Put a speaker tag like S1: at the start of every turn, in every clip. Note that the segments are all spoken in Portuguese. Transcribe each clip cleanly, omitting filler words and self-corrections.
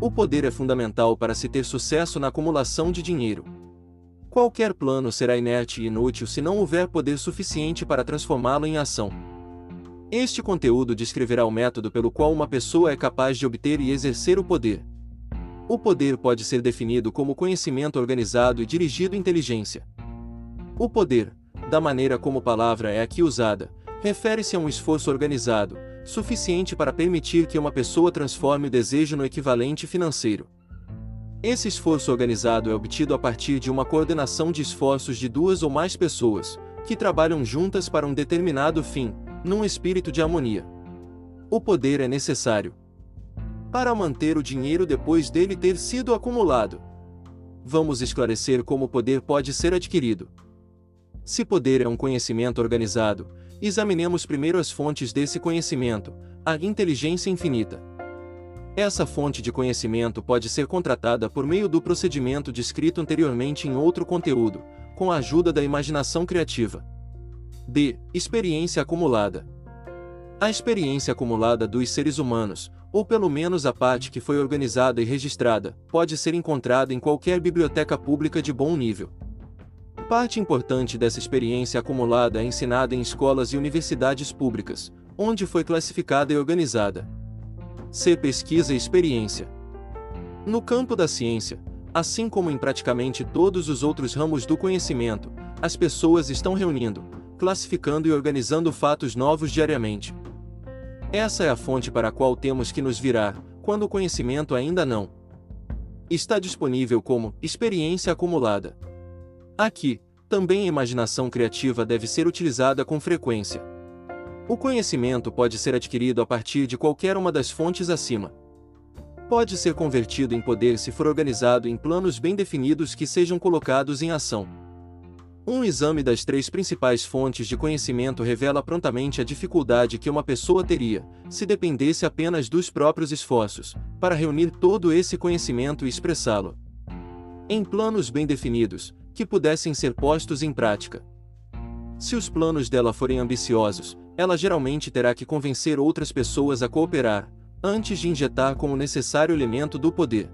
S1: O poder é fundamental para se ter sucesso na acumulação de dinheiro. Qualquer plano será inerte e inútil se não houver poder suficiente para transformá-lo em ação. Este conteúdo descreverá o método pelo qual uma pessoa é capaz de obter e exercer o poder. O poder pode ser definido como conhecimento organizado e dirigido inteligência. O poder, da maneira como a palavra é aqui usada, refere-se a um esforço organizado, suficiente para permitir que uma pessoa transforme o desejo no equivalente financeiro. Esse esforço organizado é obtido a partir de uma coordenação de esforços de duas ou mais pessoas, que trabalham juntas para um determinado fim, num espírito de harmonia. O poder é necessário para manter o dinheiro depois dele ter sido acumulado. Vamos esclarecer como o poder pode ser adquirido. Se poder é um conhecimento organizado, examinemos primeiro as fontes desse conhecimento, a inteligência infinita. Essa fonte de conhecimento pode ser contratada por meio do procedimento descrito anteriormente em outro conteúdo, com a ajuda da imaginação criativa. D. Experiência acumulada. A experiência acumulada dos seres humanos, ou pelo menos a parte que foi organizada e registrada, pode ser encontrada em qualquer biblioteca pública de bom nível. Parte importante dessa experiência acumulada é ensinada em escolas e universidades públicas, onde foi classificada e organizada. C. Pesquisa e experiência. No campo da ciência, assim como em praticamente todos os outros ramos do conhecimento, as pessoas estão reunindo, classificando e organizando fatos novos diariamente. Essa é a fonte para a qual temos que nos virar, quando o conhecimento ainda não está disponível como experiência acumulada. Aqui, também a imaginação criativa deve ser utilizada com frequência. O conhecimento pode ser adquirido a partir de qualquer uma das fontes acima. Pode ser convertido em poder se for organizado em planos bem definidos que sejam colocados em ação. Um exame das três principais fontes de conhecimento revela prontamente a dificuldade que uma pessoa teria, se dependesse apenas dos próprios esforços, para reunir todo esse conhecimento e expressá-lo em planos bem definidos, que pudessem ser postos em prática. Se os planos dela forem ambiciosos, ela geralmente terá que convencer outras pessoas a cooperar, antes de injetar com o necessário elemento do poder.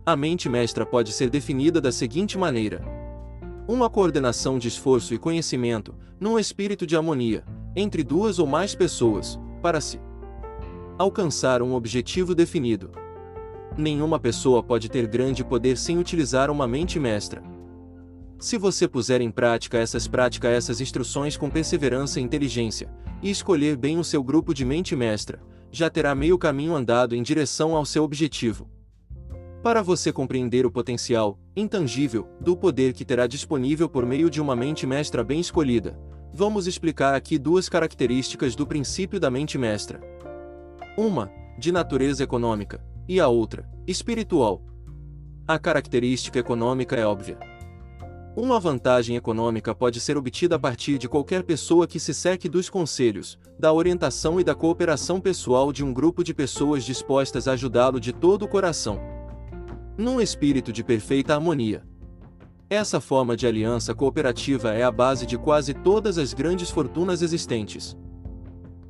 S1: A mente mestra pode ser definida da seguinte maneira: uma coordenação de esforço e conhecimento, num espírito de harmonia, entre duas ou mais pessoas, para se alcançar um objetivo definido. Nenhuma pessoa pode ter grande poder sem utilizar uma mente mestra. Se você puser em prática essas instruções com perseverança e inteligência, e escolher bem o seu grupo de mente mestra, já terá meio caminho andado em direção ao seu objetivo. Para você compreender o potencial, intangível, do poder que terá disponível por meio de uma mente mestra bem escolhida, vamos explicar aqui duas características do princípio da mente mestra. Uma, de natureza econômica, e a outra, espiritual. A característica econômica é óbvia. Uma vantagem econômica pode ser obtida a partir de qualquer pessoa que se cerque dos conselhos, da orientação e da cooperação pessoal de um grupo de pessoas dispostas a ajudá-lo de todo o coração, num espírito de perfeita harmonia. Essa forma de aliança cooperativa é a base de quase todas as grandes fortunas existentes.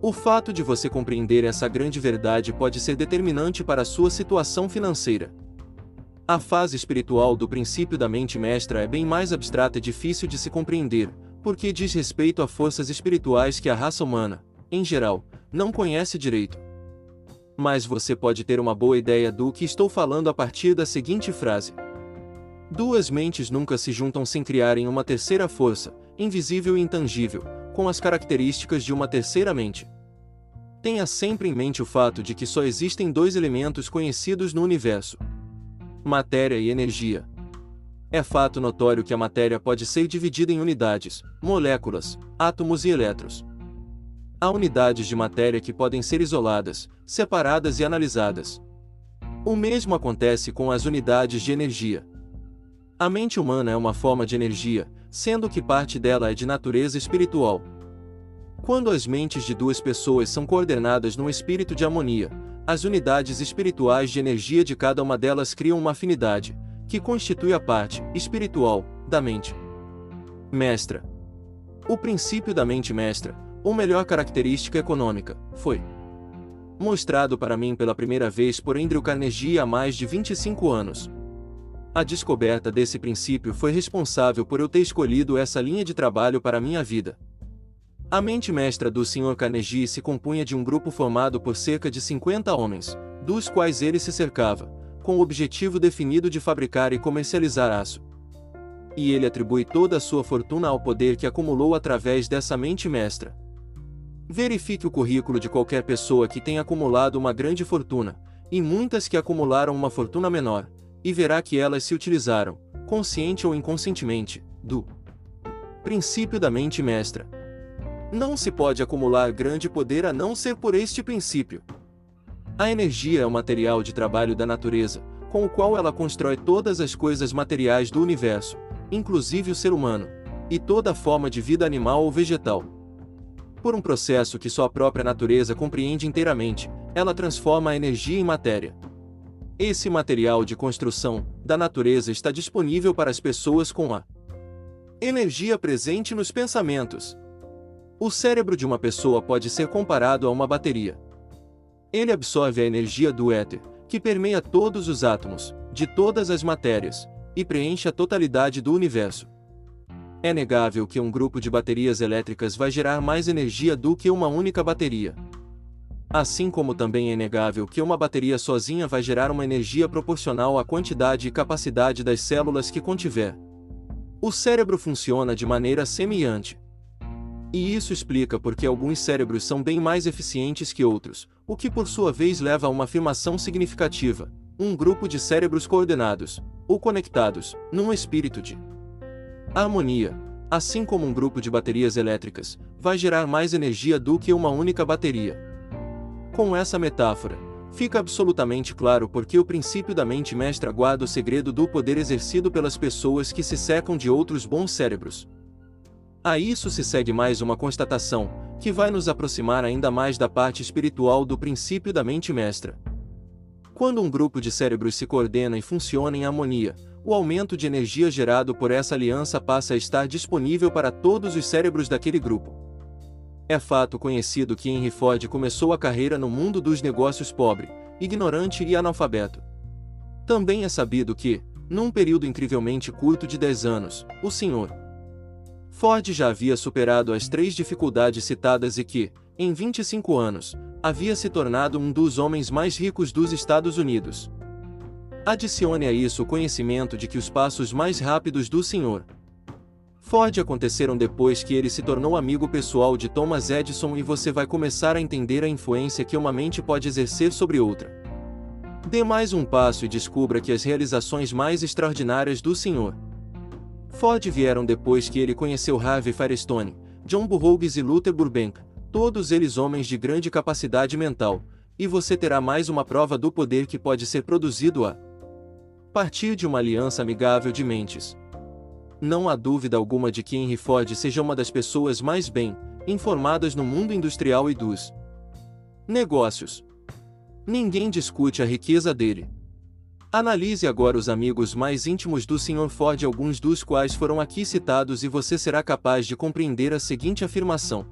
S1: O fato de você compreender essa grande verdade pode ser determinante para a sua situação financeira. A fase espiritual do princípio da mente mestra é bem mais abstrata e difícil de se compreender, porque diz respeito a forças espirituais que a raça humana, em geral, não conhece direito. Mas você pode ter uma boa ideia do que estou falando a partir da seguinte frase: duas mentes nunca se juntam sem criarem uma terceira força, invisível e intangível, com as características de uma terceira mente. Tenha sempre em mente o fato de que só existem dois elementos conhecidos no universo: matéria e energia. É fato notório que a matéria pode ser dividida em unidades, moléculas, átomos e elétrons. Há unidades de matéria que podem ser isoladas, separadas e analisadas. O mesmo acontece com as unidades de energia. A mente humana é uma forma de energia, sendo que parte dela é de natureza espiritual. Quando as mentes de duas pessoas são coordenadas num espírito de harmonia, as unidades espirituais de energia de cada uma delas criam uma afinidade, que constitui a parte espiritual da mente mestra. O princípio da mente mestra, ou melhor característica econômica, foi mostrado para mim pela primeira vez por Andrew Carnegie há mais de 25 anos. A descoberta desse princípio foi responsável por eu ter escolhido essa linha de trabalho para a minha vida. A mente mestra do Sr. Carnegie se compunha de um grupo formado por cerca de 50 homens, dos quais ele se cercava, com o objetivo definido de fabricar e comercializar aço. E ele atribui toda a sua fortuna ao poder que acumulou através dessa mente mestra. Verifique o currículo de qualquer pessoa que tenha acumulado uma grande fortuna, e muitas que acumularam uma fortuna menor, e verá que elas se utilizaram, consciente ou inconscientemente, do princípio da mente mestra. Não se pode acumular grande poder a não ser por este princípio. A energia é o material de trabalho da natureza, com o qual ela constrói todas as coisas materiais do universo, inclusive o ser humano, e toda forma de vida animal ou vegetal. Por um processo que só a própria natureza compreende inteiramente, ela transforma a energia em matéria. Esse material de construção da natureza está disponível para as pessoas com a energia presente nos pensamentos. O cérebro de uma pessoa pode ser comparado a uma bateria. Ele absorve a energia do éter, que permeia todos os átomos, de todas as matérias, e preenche a totalidade do universo. É negável que um grupo de baterias elétricas vai gerar mais energia do que uma única bateria. Assim como também é inegável que uma bateria sozinha vai gerar uma energia proporcional à quantidade e capacidade das células que contiver. O cérebro funciona de maneira semelhante. E isso explica por que alguns cérebros são bem mais eficientes que outros, o que por sua vez leva a uma afirmação significativa: um grupo de cérebros coordenados, ou conectados, num espírito de harmonia, assim como um grupo de baterias elétricas, vai gerar mais energia do que uma única bateria. Com essa metáfora, fica absolutamente claro por que o princípio da mente mestra guarda o segredo do poder exercido pelas pessoas que se cercam de outros bons cérebros. A isso se segue mais uma constatação, que vai nos aproximar ainda mais da parte espiritual do princípio da mente mestra. Quando um grupo de cérebros se coordena e funciona em harmonia, o aumento de energia gerado por essa aliança passa a estar disponível para todos os cérebros daquele grupo. É fato conhecido que Henry Ford começou a carreira no mundo dos negócios pobre, ignorante e analfabeto. Também é sabido que, num período incrivelmente curto de 10 anos, o Sr. Ford já havia superado as 3 dificuldades citadas e que, em 25 anos, havia se tornado um dos homens mais ricos dos Estados Unidos. Adicione a isso o conhecimento de que os passos mais rápidos do Sr. Ford aconteceram depois que ele se tornou amigo pessoal de Thomas Edison e você vai começar a entender a influência que uma mente pode exercer sobre outra. Dê mais um passo e descubra que as realizações mais extraordinárias do Sr. Ford vieram depois que ele conheceu Harvey Firestone, John Burroughs e Luther Burbank, todos eles homens de grande capacidade mental, e você terá mais uma prova do poder que pode ser produzido a partir de uma aliança amigável de mentes. Não há dúvida alguma de que Henry Ford seja uma das pessoas mais bem informadas no mundo industrial e dos negócios. Ninguém discute a riqueza dele. Analise agora os amigos mais íntimos do Sr. Ford, alguns dos quais foram aqui citados, e você será capaz de compreender a seguinte afirmação: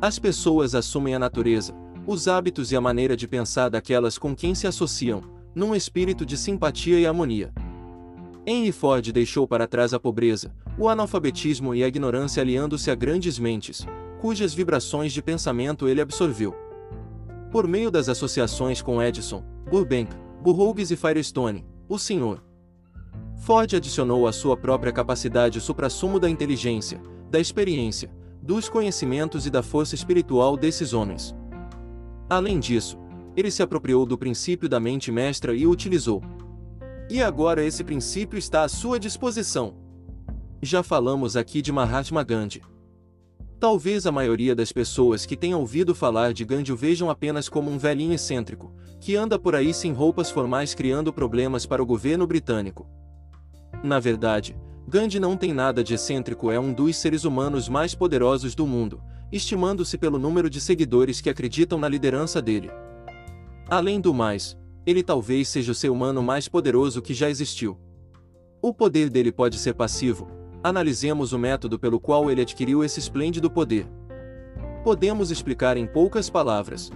S1: as pessoas assumem a natureza, os hábitos e a maneira de pensar daquelas com quem se associam, num espírito de simpatia e harmonia. Henry Ford deixou para trás a pobreza, o analfabetismo e a ignorância, aliando-se a grandes mentes, cujas vibrações de pensamento ele absorveu. Por meio das associações com Edison, Burbank, Burroughs e Firestone, o Sr. Ford adicionou a sua própria capacidade suprassumo da inteligência, da experiência, dos conhecimentos e da força espiritual desses homens. Além disso, ele se apropriou do princípio da mente mestra e o utilizou. E agora esse princípio está à sua disposição. Já falamos aqui de Mahatma Gandhi. Talvez a maioria das pessoas que tenham ouvido falar de Gandhi o vejam apenas como um velhinho excêntrico, que anda por aí sem roupas formais criando problemas para o governo britânico. Na verdade, Gandhi não tem nada de excêntrico, é um dos seres humanos mais poderosos do mundo, estimando-se pelo número de seguidores que acreditam na liderança dele. Além do mais, ele talvez seja o ser humano mais poderoso que já existiu. O poder dele pode ser passivo. Analisemos o método pelo qual ele adquiriu esse esplêndido poder. Podemos explicar em poucas palavras.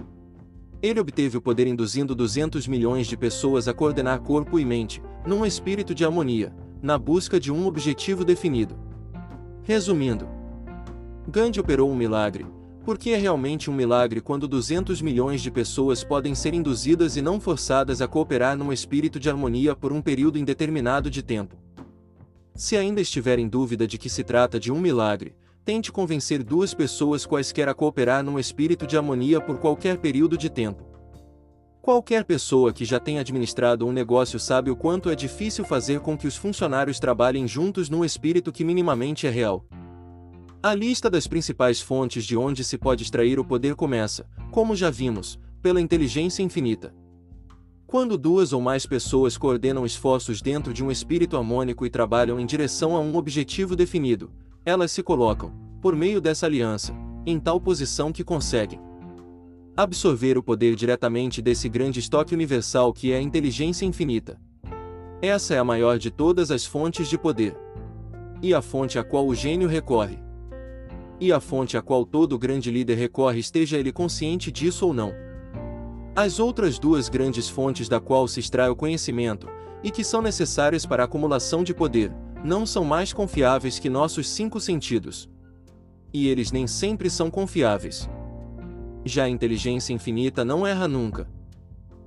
S1: Ele obteve o poder induzindo 200 milhões de pessoas a coordenar corpo e mente, num espírito de harmonia, na busca de um objetivo definido. Resumindo, Gandhi operou um milagre, porque é realmente um milagre quando 200 milhões de pessoas podem ser induzidas e não forçadas a cooperar num espírito de harmonia por um período indeterminado de tempo. Se ainda estiver em dúvida de que se trata de um milagre, tente convencer duas pessoas quaisquer a cooperar num espírito de harmonia por qualquer período de tempo. Qualquer pessoa que já tenha administrado um negócio sabe o quanto é difícil fazer com que os funcionários trabalhem juntos num espírito que minimamente é real. A lista das principais fontes de onde se pode extrair o poder começa, como já vimos, pela inteligência infinita. Quando duas ou mais pessoas coordenam esforços dentro de um espírito harmônico e trabalham em direção a um objetivo definido, elas se colocam, por meio dessa aliança, em tal posição que conseguem absorver o poder diretamente desse grande estoque universal que é a inteligência infinita. Essa é a maior de todas as fontes de poder. E a fonte a qual o gênio recorre. E a fonte a qual todo grande líder recorre, esteja ele consciente disso ou não. As outras duas grandes fontes da qual se extrai o conhecimento, e que são necessárias para a acumulação de poder, não são mais confiáveis que nossos 5 sentidos. E eles nem sempre são confiáveis. Já a inteligência infinita não erra nunca.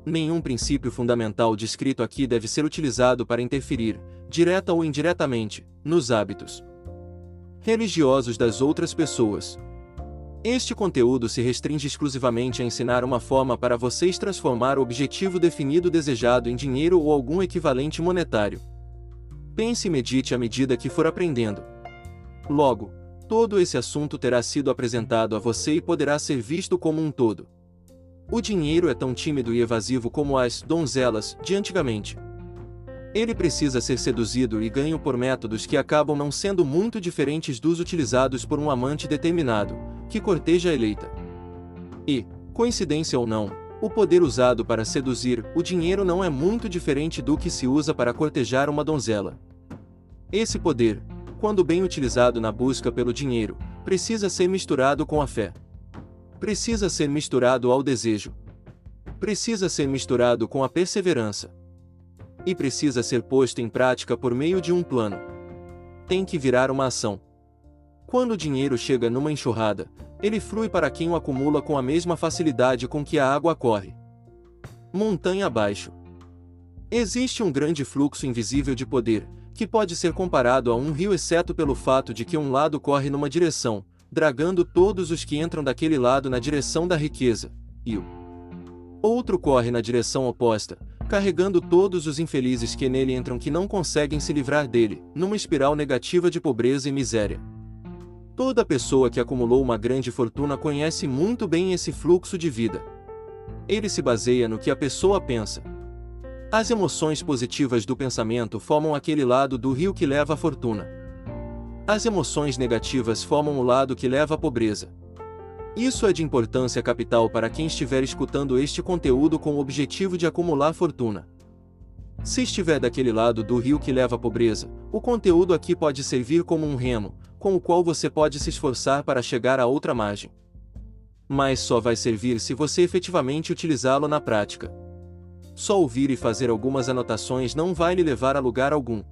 S1: Nenhum princípio fundamental descrito aqui deve ser utilizado para interferir, direta ou indiretamente, nos hábitos religiosos das outras pessoas. Este conteúdo se restringe exclusivamente a ensinar uma forma para vocês transformar o objetivo definido desejado em dinheiro ou algum equivalente monetário. Pense e medite à medida que for aprendendo. Logo, todo esse assunto terá sido apresentado a você e poderá ser visto como um todo. O dinheiro é tão tímido e evasivo como as donzelas de antigamente. Ele precisa ser seduzido e ganho por métodos que acabam não sendo muito diferentes dos utilizados por um amante determinado, que corteja a eleita. E, coincidência ou não, o poder usado para seduzir o dinheiro não é muito diferente do que se usa para cortejar uma donzela. Esse poder, quando bem utilizado na busca pelo dinheiro, precisa ser misturado com a fé. Precisa ser misturado ao desejo. Precisa ser misturado com a perseverança. E precisa ser posto em prática por meio de um plano. Tem que virar uma ação. Quando o dinheiro chega numa enxurrada, ele flui para quem o acumula com a mesma facilidade com que a água corre. Montanha abaixo. Existe um grande fluxo invisível de poder, que pode ser comparado a um rio, exceto pelo fato de que um lado corre numa direção, dragando todos os que entram daquele lado na direção da riqueza, e o outro corre na direção oposta, carregando todos os infelizes que nele entram que não conseguem se livrar dele, numa espiral negativa de pobreza e miséria. Toda pessoa que acumulou uma grande fortuna conhece muito bem esse fluxo de vida. Ele se baseia no que a pessoa pensa. As emoções positivas do pensamento formam aquele lado do rio que leva à fortuna. As emoções negativas formam o lado que leva à pobreza. Isso é de importância capital para quem estiver escutando este conteúdo com o objetivo de acumular fortuna. Se estiver daquele lado do rio que leva à pobreza, o conteúdo aqui pode servir como um remo, com o qual você pode se esforçar para chegar à outra margem. Mas só vai servir se você efetivamente utilizá-lo na prática. Só ouvir e fazer algumas anotações não vai lhe levar a lugar algum.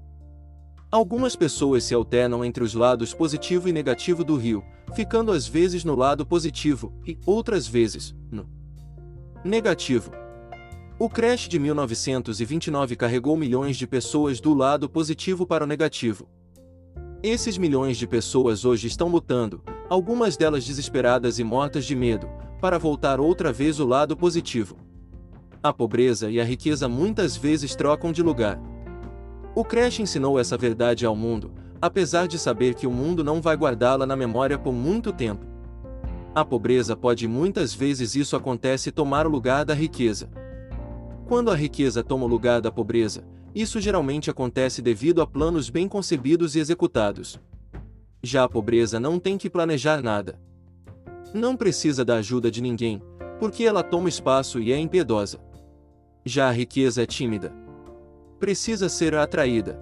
S1: Algumas pessoas se alternam entre os lados positivo e negativo do rio, ficando às vezes no lado positivo e, outras vezes, no negativo. O crash de 1929 carregou milhões de pessoas do lado positivo para o negativo. Esses milhões de pessoas hoje estão lutando, algumas delas desesperadas e mortas de medo, para voltar outra vez o lado positivo. A pobreza e a riqueza muitas vezes trocam de lugar. O crash ensinou essa verdade ao mundo, apesar de saber que o mundo não vai guardá-la na memória por muito tempo. A pobreza pode muitas vezes isso acontece tomar o lugar da riqueza. Quando a riqueza toma o lugar da pobreza, isso geralmente acontece devido a planos bem concebidos e executados. Já a pobreza não tem que planejar nada. Não precisa da ajuda de ninguém, porque ela toma espaço e é impiedosa. Já a riqueza é tímida. Precisa ser atraída.